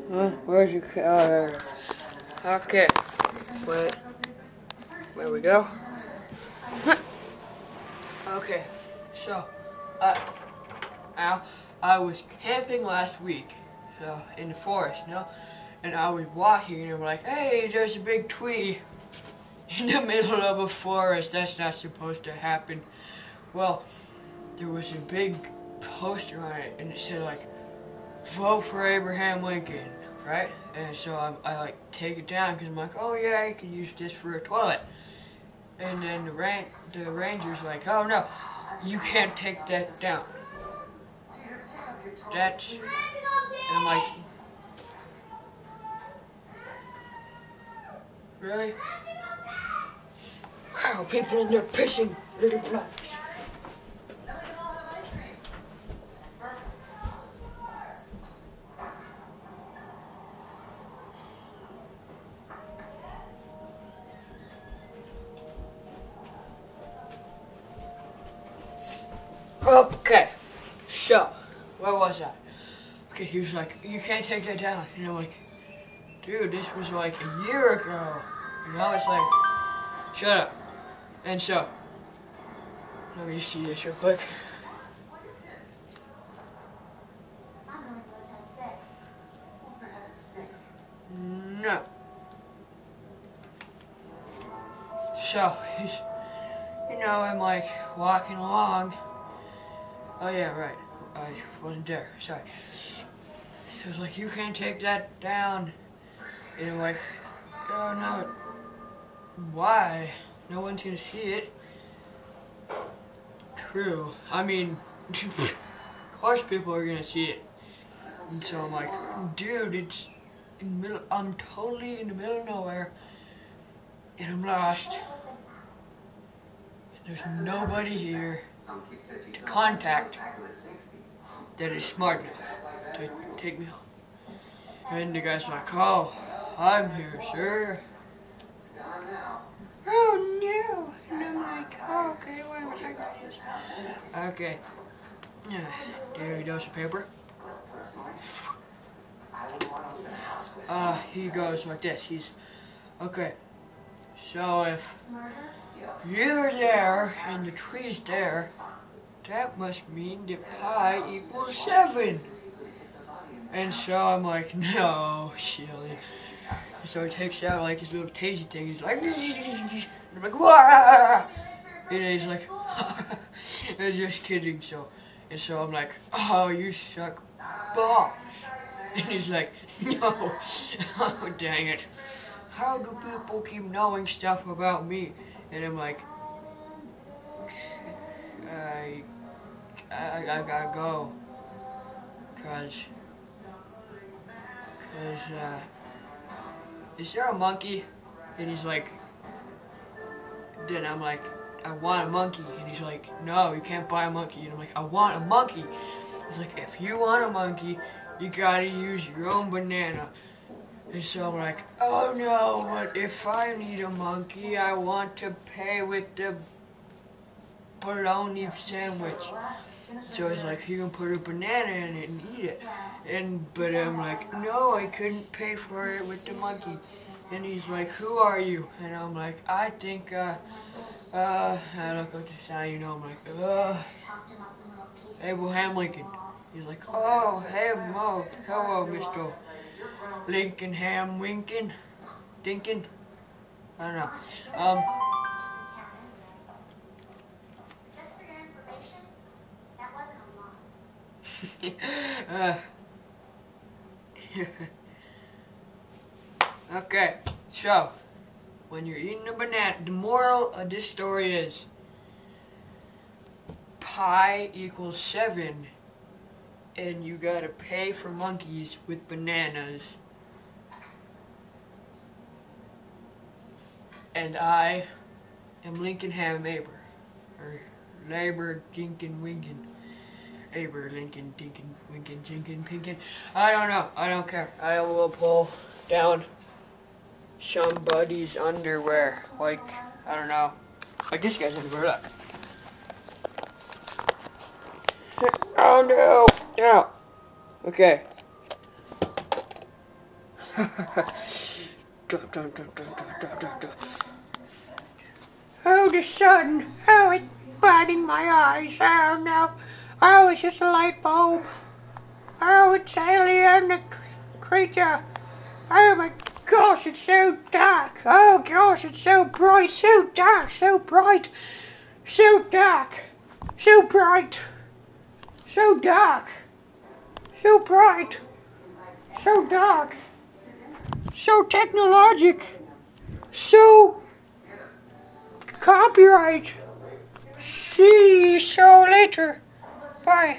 Where's your okay. Wait. There we go. Okay. So, I was camping last week, so in the forest, and I was walking, and I'm like, hey, there's a big tree in the middle of a forest. That's not supposed to happen. Well, there was a big poster on it, and it said like, vote for Abraham Lincoln, right? And so I like take it down because I'm like, oh yeah, you can use this for a toilet. And then the ranger's like, oh no, you can't take that down. And I'm like, really? Wow, people in there pissing little blocks. Okay, so, where was I? Okay, he was like, you can't take that down. And I'm like, dude, this was like a year ago. And now it's like, shut up. And so, let me just see this real quick. No. So, he's, I'm like walking along. Oh yeah, right. I wasn't there. Sorry. So it's like, you can't take that down. And I'm like, oh no. Why? No one's gonna see it. True. I mean, of course people are gonna see it. And so I'm like, dude, it's in the middle. I'm totally in the middle of nowhere, and I'm lost. And there's nobody here to contact that is smart enough to take me home. And the guy's like, oh, I'm here, sir. Oh no. And I'm like, oh, okay, why am I talking about this? Okay. There he does the paper. He goes like this. He's, okay, so if you're there and the tree's there, that must mean that pi equals 7. And so I'm like, no, silly. So he takes out like his little tasty thing. He's like, and I'm like, wah! And he's like, I was just kidding. So I'm like, oh, you suck balls. And he's like, no. Oh, dang it. How do people keep knowing stuff about me? And I'm like, I gotta go. Cause, is there a monkey? And he's like, then I'm like, I want a monkey. And he's like, no, you can't buy a monkey. And I'm like, I want a monkey. He's like, if you want a monkey, you gotta use your own banana. And so I'm like, oh no, but if I need a monkey, I want to pay with the bologna sandwich. So he's like, you can put a banana in it and eat it. But I'm like, no, I couldn't pay for it with the monkey. And he's like, who are you? And I'm like, I think, I look up the sign, I'm like, Abraham Lincoln. He's like, oh, hey, Mo, hello, Mr. Lincoln Ham Winkin, Dinkin. I don't know. Okay, so when you're eating a banana, the moral of this story is pi equals 7, and you gotta pay for monkeys with bananas. And I am Lincoln Ham Aber, or Labor Ginkin Winkin. Aber Lincoln Dinkin Winkin Jinkin Pinkin. I don't know. I don't care. I will pull down somebody's underwear. Like, I don't know. Like this guy's underwear. Look. Oh no! No! Okay. Oh, the sun. Oh, it's burning my eyes. Oh, no. Oh, it's just a light bulb. Oh, it's alien creature. Oh, my gosh, it's so dark. Oh, gosh, it's so bright. So dark, so bright. So dark. So bright. So dark. So bright. So dark. So technologic. So copyright. See you so later. Bye.